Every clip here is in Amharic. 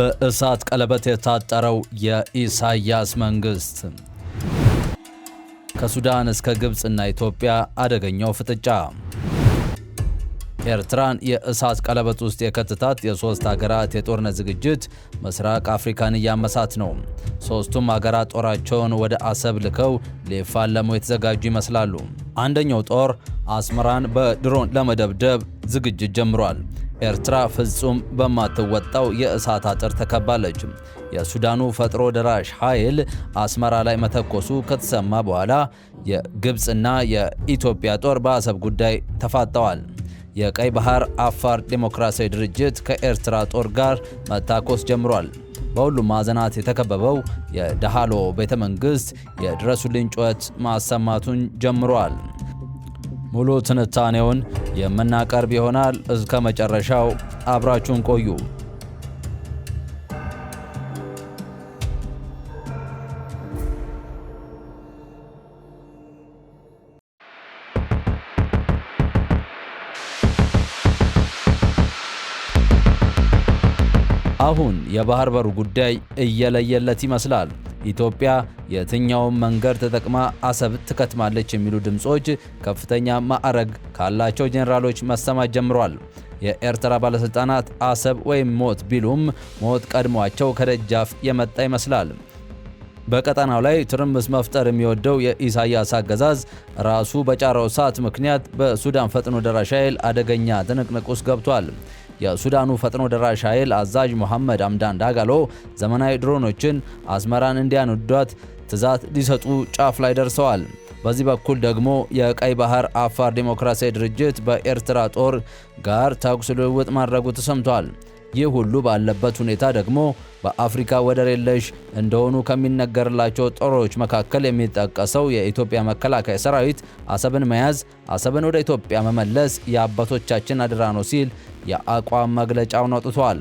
በእሳት ቀለበት የታጠረው የኢሳያስ መንግስት ከሱዳን እስከ ግብጽና ኢትዮጵያ አደገኛው ፍጥጫ ኤርትራን የእሳት ቀለበት ውስጥ የከተታት የሶስት ሀገራት የጦርነት ዝግጅት ምስራቅ አፍሪካን እያመሳት ነው። ሶስቱም ሀገራት ጦራቸውን ወደ አሰብ ልከው ሊፋለሙ የተዘጋጁ ይመስላሉ። አንደኛው ጦር አስመራን በድሮን ለመደብደብ ዝግጅት ጀምሯል። ኤርትራ ፍጹም በማትወጣው የእሳት አጥር ተከባለች። የሱዳኑ ፈጥኖ ደራሽ ኃይል አስመራ ላይ መተኮሱ ከተሰማ በኋላ የግብጽና የኢትዮጵያ ጦር በአሰብ ጉዳይ ተፋጠዋል። የቀይ ባህር አፋር ዴሞክራሲያዊ ድርጅት ከኤርትራ ጦር ጋር መታኮስ ጀምሯል። በሁሉም ማዕዘናት የተከበበው የዳሃሎ ቤተ መንግስት የድረሱልኝ ጩኸት ማሰማቱን ጀምሯል። ሙሉ ትንታኔውን የምናቀርብ ይሆናል። እስከ መጨረሻው አብራችሁን ቆዩ። አሁን የባህር በሩ ጉዳይ እየለየለት ይመስላል። ኢትዮጵያ የትኛውን መንገድ ተጠቅማ አሰብ ትከትማለች የሚሉ ድምጾች ከፍተኛ ማዕረግ ካላቸው ጄኔራሎች መሰማት ጀምሯል። የኤርትራ ባለስልጣናት አሰብ ወይም ሞት ቢሉም ሞት ቀድሟቸው ከደጃፍ የመጣ ይመስላል። በቀጠናው ላይ ትርምስ መፍጠር የሚወደው የኢሳያስ አገዛዝ ራሱ በጫረው እሳት ምክንያት በሱዳን ፈጥኖ ደራሽ ኃይል አደገኛ ትንቅንቅ ውስጥ ገብቷል። የሱዳኑ ፈጥኖ ደራሽ ኃይል አዛዥ መሐመድ አምዳን ዳጋሎ ዘመናዊ ድሮኖችን አስመራን እንዲያነዷት ትዕዛዝ ሊሰጡ ጫፍ ላይ ደርሰዋል። በዚህ በኩል ደግሞ የቀይ ባህር አፋር ዴሞክራሲያዊ ድርጅት በኤርትራ ጦር ጋር ተኩስ ልውውጥ ማድረጉ ተሰምቷል። ይህ ሁሉ ባለበት ሁኔታ ደግሞ በአፍሪካ ወደር የለሽ እንደሆኑ ከሚነገርላቸው ጦሮች መካከል የሚጠቀሰው የኢትዮጵያ መከላከያ ሰራዊት አሰብን መያዝ፣ አሰብን ወደ ኢትዮጵያ መመለስ የአባቶቻችን አደራ ነው ሲል የአቋም መግለጫውን አውጥቷል።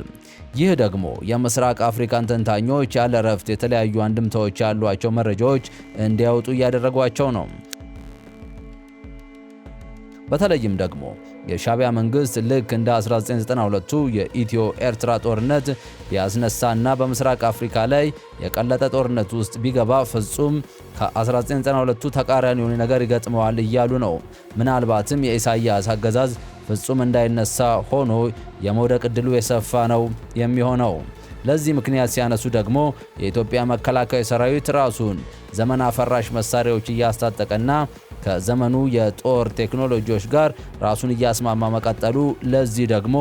ይህ ደግሞ የምስራቅ አፍሪካን ተንታኞች ያለ ረፍት የተለያዩ አንድምታዎች ያሏቸው መረጃዎች እንዲያወጡ እያደረጓቸው ነው። በተለይም ደግሞ የሻቢያ መንግስት ልክ እንደ 1992ቱ የኢትዮ ኤርትራ ጦርነት ያስነሳና በምስራቅ አፍሪካ ላይ የቀለጠ ጦርነት ውስጥ ቢገባ ፍጹም ከ1992ቱ ተቃራኒ የሆነ ነገር ይገጥመዋል እያሉ ነው። ምናልባትም የኢሳያስ አገዛዝ ፍጹም እንዳይነሳ ሆኖ የመውደቅ ዕድሉ የሰፋ ነው የሚሆነው። ለዚህ ምክንያት ሲያነሱ ደግሞ የኢትዮጵያ መከላከያ ሰራዊት ራሱን ዘመን አፈራሽ መሳሪያዎች እያስታጠቀና ከዘመኑ የጦር ቴክኖሎጂዎች ጋር ራሱን እያስማማ መቀጠሉ፣ ለዚህ ደግሞ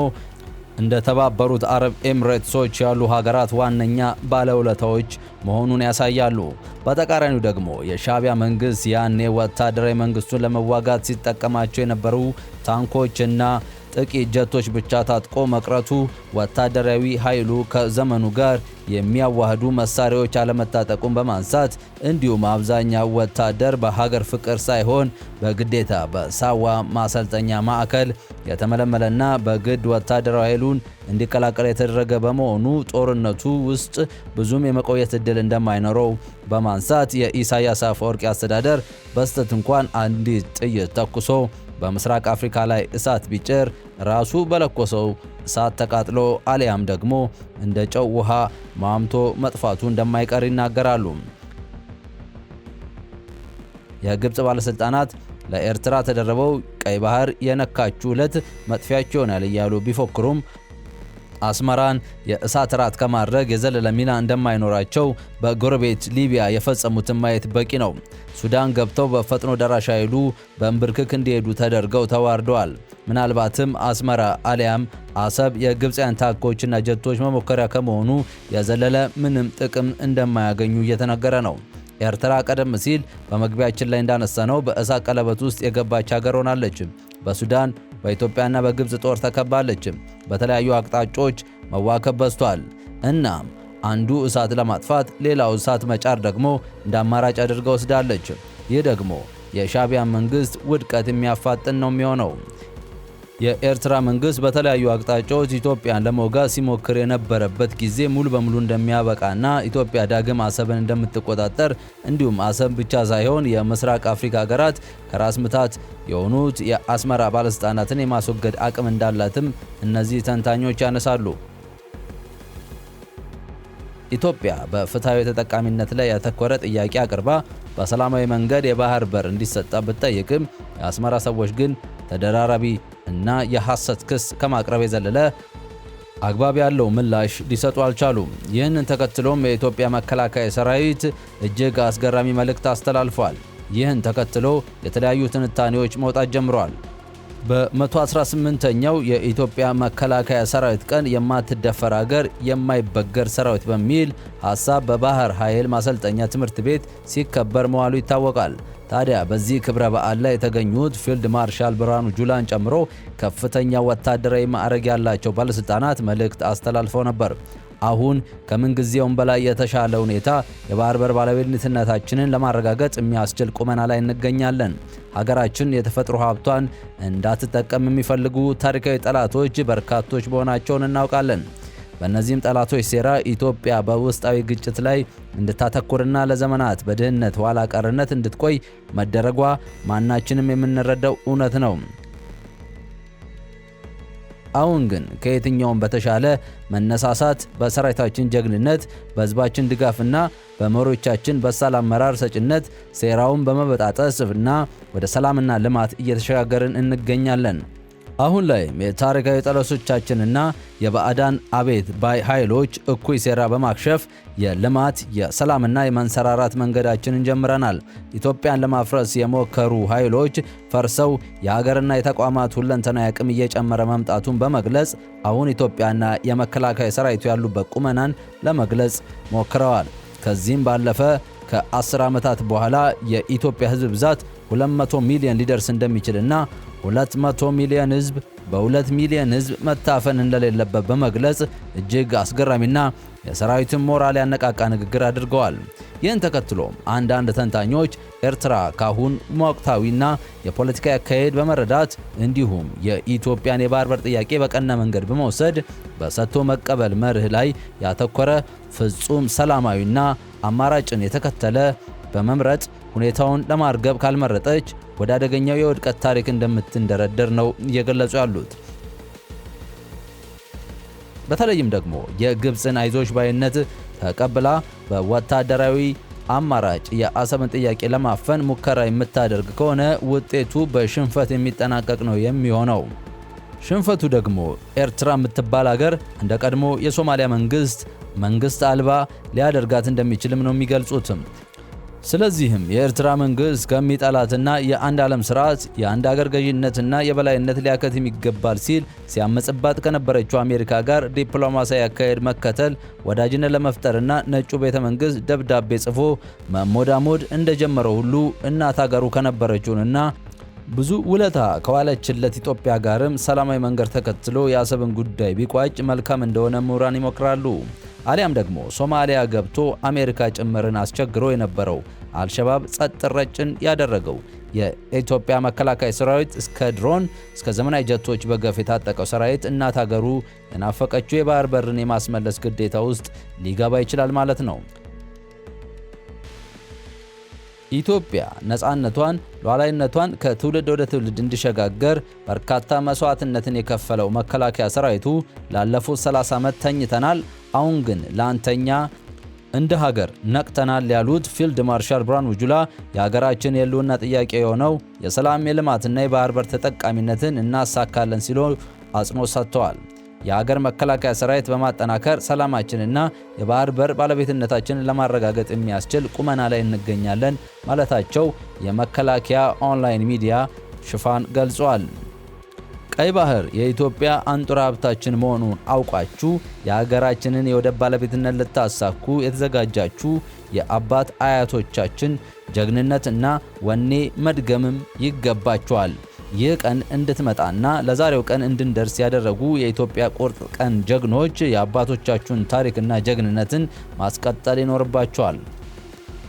እንደ ተባበሩት አረብ ኤምሬትሶች ያሉ ሀገራት ዋነኛ ባለውለታዎች መሆኑን ያሳያሉ። በተቃራኒው ደግሞ የሻቢያ መንግስት ያኔ ወታደራዊ መንግስቱን ለመዋጋት ሲጠቀማቸው የነበሩ ታንኮችና ጥቂት ጀቶች ብቻ ታጥቆ መቅረቱ፣ ወታደራዊ ኃይሉ ከዘመኑ ጋር የሚያዋህዱ መሳሪያዎች አለመታጠቁን በማንሳት እንዲሁም አብዛኛው ወታደር በሀገር ፍቅር ሳይሆን በግዴታ በሳዋ ማሰልጠኛ ማዕከል የተመለመለና በግድ ወታደራዊ ኃይሉን እንዲቀላቀል የተደረገ በመሆኑ ጦርነቱ ውስጥ ብዙም የመቆየት እድል እንደማይኖረው በማንሳት የኢሳያስ አፈወርቂ አስተዳደር በስተት እንኳን አንዲት ጥይት ተኩሶ በምስራቅ አፍሪካ ላይ እሳት ቢጭር ራሱ በለኮሰው እሳት ተቃጥሎ አሊያም ደግሞ እንደ ጨው ውሃ ማምቶ መጥፋቱ እንደማይቀር ይናገራሉ። የግብጽ ባለስልጣናት ለኤርትራ ተደረበው ቀይ ባህር የነካችው ዕለት መጥፊያቸው ይሆናል እያሉ ቢፎክሩም አስመራን የእሳት ራት ከማድረግ የዘለለ ሚና እንደማይኖራቸው በጎረቤት ሊቢያ የፈጸሙትን ማየት በቂ ነው። ሱዳን ገብተው በፈጥኖ ደራሽ ኃይሉ በእንብርክክ እንዲሄዱ ተደርገው ተዋርደዋል። ምናልባትም አስመራ አሊያም አሰብ የግብፃውያን ታንኮችና ጀቶች መሞከሪያ ከመሆኑ የዘለለ ምንም ጥቅም እንደማያገኙ እየተነገረ ነው። ኤርትራ ቀደም ሲል በመግቢያችን ላይ እንዳነሳነው በእሳት ቀለበት ውስጥ የገባች ሀገር ሆናለች። በሱዳን በኢትዮጵያና በግብጽ ጦር ተከባለች። በተለያዩ አቅጣጫዎች መዋከብ በዝቷል። እናም አንዱ እሳት ለማጥፋት ሌላው እሳት መጫር ደግሞ እንደ አማራጭ አድርጋ ወስዳለች። ይህ ደግሞ የሻቢያ መንግስት ውድቀት የሚያፋጥን ነው የሚሆነው። የኤርትራ መንግስት በተለያዩ አቅጣጫዎች ኢትዮጵያን ለመውጋት ሲሞክር የነበረበት ጊዜ ሙሉ በሙሉ እንደሚያበቃና ኢትዮጵያ ዳግም አሰብን እንደምትቆጣጠር እንዲሁም አሰብ ብቻ ሳይሆን የምስራቅ አፍሪካ ሀገራት ከራስ ምታት የሆኑት የአስመራ ባለስልጣናትን የማስወገድ አቅም እንዳላትም እነዚህ ተንታኞች ያነሳሉ። ኢትዮጵያ በፍትሐዊ ተጠቃሚነት ላይ ያተኮረ ጥያቄ አቅርባ በሰላማዊ መንገድ የባህር በር እንዲሰጣ ብትጠይቅም የአስመራ ሰዎች ግን ተደራራቢ እና የሐሰት ክስ ከማቅረብ የዘለለ አግባብ ያለው ምላሽ ሊሰጡ አልቻሉም። ይህንን ተከትሎም የኢትዮጵያ መከላከያ ሰራዊት እጅግ አስገራሚ መልእክት አስተላልፏል። ይህን ተከትሎ የተለያዩ ትንታኔዎች መውጣት ጀምረዋል። በ118ኛው የኢትዮጵያ መከላከያ ሰራዊት ቀን የማትደፈር ሀገር የማይበገር ሰራዊት በሚል ሐሳብ በባህር ኃይል ማሰልጠኛ ትምህርት ቤት ሲከበር መዋሉ ይታወቃል። ታዲያ በዚህ ክብረ በዓል ላይ የተገኙት ፊልድ ማርሻል ብርሃኑ ጁላን ጨምሮ ከፍተኛ ወታደራዊ ማዕረግ ያላቸው ባለስልጣናት መልእክት አስተላልፈው ነበር። አሁን ከምንጊዜውም በላይ የተሻለ ሁኔታ የባህር በር ባለቤትነታችንን ለማረጋገጥ የሚያስችል ቁመና ላይ እንገኛለን። ሀገራችን የተፈጥሮ ሀብቷን እንዳትጠቀም የሚፈልጉ ታሪካዊ ጠላቶች በርካቶች መሆናቸውን እናውቃለን። በእነዚህም ጠላቶች ሴራ ኢትዮጵያ በውስጣዊ ግጭት ላይ እንድታተኩርና ለዘመናት በድህነት ኋላ ቀርነት እንድትቆይ መደረጓ ማናችንም የምንረዳው እውነት ነው። አሁን ግን ከየትኛውም በተሻለ መነሳሳት በሰራዊታችን ጀግንነት፣ በህዝባችን ድጋፍና በመሪዎቻችን በሳል አመራር ሰጭነት ሴራውን በመበጣጠስና ወደ ሰላምና ልማት እየተሸጋገርን እንገኛለን። አሁን ላይ የታሪካዊ ጠላቶቻችንና የባዕዳን አቤት ባይ ኃይሎች እኩይ ሴራ በማክሸፍ የልማት የሰላምና የመንሰራራት መንገዳችንን ጀምረናል። ኢትዮጵያን ለማፍረስ የሞከሩ ኃይሎች ፈርሰው የሀገርና የተቋማት ሁለንተናዊ አቅም እየጨመረ መምጣቱን በመግለጽ አሁን ኢትዮጵያና የመከላከያ ሰራዊቱ ያሉበት ቁመናን ለመግለጽ ሞክረዋል። ከዚህም ባለፈ ከ10 ዓመታት በኋላ የኢትዮጵያ ህዝብ ብዛት 200 ሚሊዮን ሊደርስ እንደሚችልና 200 ሚሊዮን ህዝብ በ2 ሚሊዮን ህዝብ መታፈን እንደሌለበት በመግለጽ እጅግ አስገራሚና የሰራዊትን ሞራል ያነቃቃ ንግግር አድርገዋል። ይህን ተከትሎ አንዳንድ ተንታኞች ኤርትራ ካሁን ወቅታዊና የፖለቲካ አካሄድ በመረዳት እንዲሁም የኢትዮጵያን የባህር በር ጥያቄ በቀና መንገድ በመውሰድ በሰጥቶ መቀበል መርህ ላይ ያተኮረ ፍጹም ሰላማዊና አማራጭን የተከተለ በመምረጥ ሁኔታውን ለማርገብ ካልመረጠች ወደ አደገኛው የውድቀት ታሪክ እንደምትንደረደር ነው እየገለጹ ያሉት። በተለይም ደግሞ የግብፅን አይዞሽ ባይነት ተቀብላ በወታደራዊ አማራጭ የአሰብን ጥያቄ ለማፈን ሙከራ የምታደርግ ከሆነ ውጤቱ በሽንፈት የሚጠናቀቅ ነው የሚሆነው። ሽንፈቱ ደግሞ ኤርትራ የምትባል ሀገር እንደ ቀድሞ የሶማሊያ መንግስት አልባ ሊያደርጋት እንደሚችልም ነው የሚገልጹትም። ስለዚህም የኤርትራ መንግስት ከሚጠላትና የአንድ ዓለም ስርዓት የአንድ ሀገር ገዢነትና የበላይነት ሊያከትም ይገባል ሲል ሲያመጽባት ከነበረችው አሜሪካ ጋር ዲፕሎማሲያዊ አካሄድ መከተል ወዳጅነት ለመፍጠርና ነጩ ቤተ መንግስት ደብዳቤ ጽፎ መሞዳሞድ እንደጀመረው ሁሉ እናት ሀገሩ ከነበረችውና ብዙ ውለታ ከዋለችለት ኢትዮጵያ ጋርም ሰላማዊ መንገድ ተከትሎ የአሰብን ጉዳይ ቢቋጭ መልካም እንደሆነ ምሁራን ይመክራሉ። አሊያም ደግሞ ሶማሊያ ገብቶ አሜሪካ ጭምርን አስቸግሮ የነበረው አልሸባብ ጸጥ ረጭን ያደረገው የኢትዮጵያ መከላከያ ሰራዊት እስከ ድሮን እስከ ዘመናዊ ጀቶች በገፍ የታጠቀው ሰራዊት እናት ሀገሩ የናፈቀችው የባህር በርን የማስመለስ ግዴታ ውስጥ ሊገባ ይችላል ማለት ነው። ኢትዮጵያ ነፃነቷን፣ ሉዓላዊነቷን ከትውልድ ወደ ትውልድ እንዲሸጋገር በርካታ መስዋዕትነትን የከፈለው መከላከያ ሰራዊቱ ላለፉት 30 ዓመት ተኝተናል፣ አሁን ግን ላንተኛ እንደ ሀገር ነቅተናል ያሉት ፊልድ ማርሻል ብርሃኑ ጁላ የሀገራችን የህልውና ጥያቄ የሆነው የሰላም የልማትና የባህር በር ተጠቃሚነትን እናሳካለን ሲሉ አጽንኦት ሰጥተዋል። የሀገር መከላከያ ሰራዊት በማጠናከር ሰላማችንና የባህር በር ባለቤትነታችንን ለማረጋገጥ የሚያስችል ቁመና ላይ እንገኛለን ማለታቸው የመከላከያ ኦንላይን ሚዲያ ሽፋን ገልጿል። ቀይ ባህር የኢትዮጵያ አንጡራ ሀብታችን መሆኑን አውቃችሁ የሀገራችንን የወደብ ባለቤትነት ልታሳኩ የተዘጋጃችሁ የአባት አያቶቻችን ጀግንነትና ወኔ መድገምም ይገባችኋል። ይህ ቀን እንድትመጣና ለዛሬው ቀን እንድንደርስ ያደረጉ የኢትዮጵያ ቁርጥ ቀን ጀግኖች የአባቶቻችሁን ታሪክና ጀግንነትን ማስቀጠል ይኖርባቸዋል።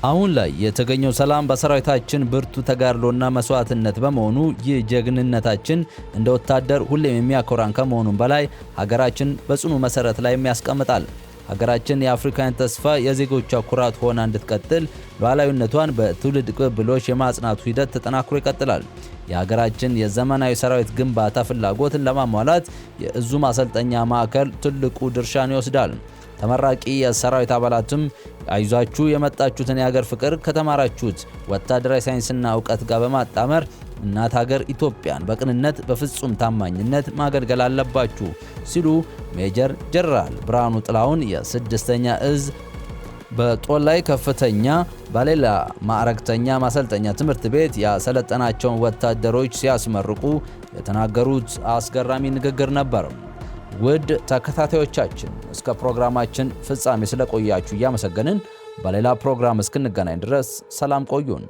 አሁን ላይ የተገኘው ሰላም በሰራዊታችን ብርቱ ተጋድሎና መስዋዕትነት በመሆኑ ይህ ጀግንነታችን እንደ ወታደር ሁሌም የሚያኮራን ከመሆኑም በላይ ሀገራችን በጽኑ መሰረት ላይ ያስቀምጣል። ሀገራችን የአፍሪካውያን ተስፋ የዜጎቿ ኩራት ሆና እንድትቀጥል ሉዓላዊነቷን በትውልድ ቅብብሎች የማጽናቱ ሂደት ተጠናክሮ ይቀጥላል። የሀገራችን የዘመናዊ ሰራዊት ግንባታ ፍላጎትን ለማሟላት የእዙ ማሰልጠኛ ማዕከል ትልቁ ድርሻን ይወስዳል። ተመራቂ የሰራዊት አባላትም አይዟችሁ የመጣችሁትን የሀገር ፍቅር ከተማራችሁት ወታደራዊ ሳይንስና ዕውቀት ጋር በማጣመር እናት ሀገር ኢትዮጵያን በቅንነት በፍጹም ታማኝነት ማገልገል አለባችሁ ሲሉ ሜጀር ጀነራል ብርሃኑ ጥላሁን የ6ኛ እዝ በጦር ላይ ከፍተኛ ባሌላ ማዕረግተኛ ማሰልጠኛ ትምህርት ቤት ያሰለጠናቸውን ወታደሮች ሲያስመርቁ የተናገሩት አስገራሚ ንግግር ነበር። ውድ ተከታታዮቻችን እስከ ፕሮግራማችን ፍጻሜ ስለቆያችሁ እያመሰገንን በሌላ ፕሮግራም እስክንገናኝ ድረስ ሰላም ቆዩን።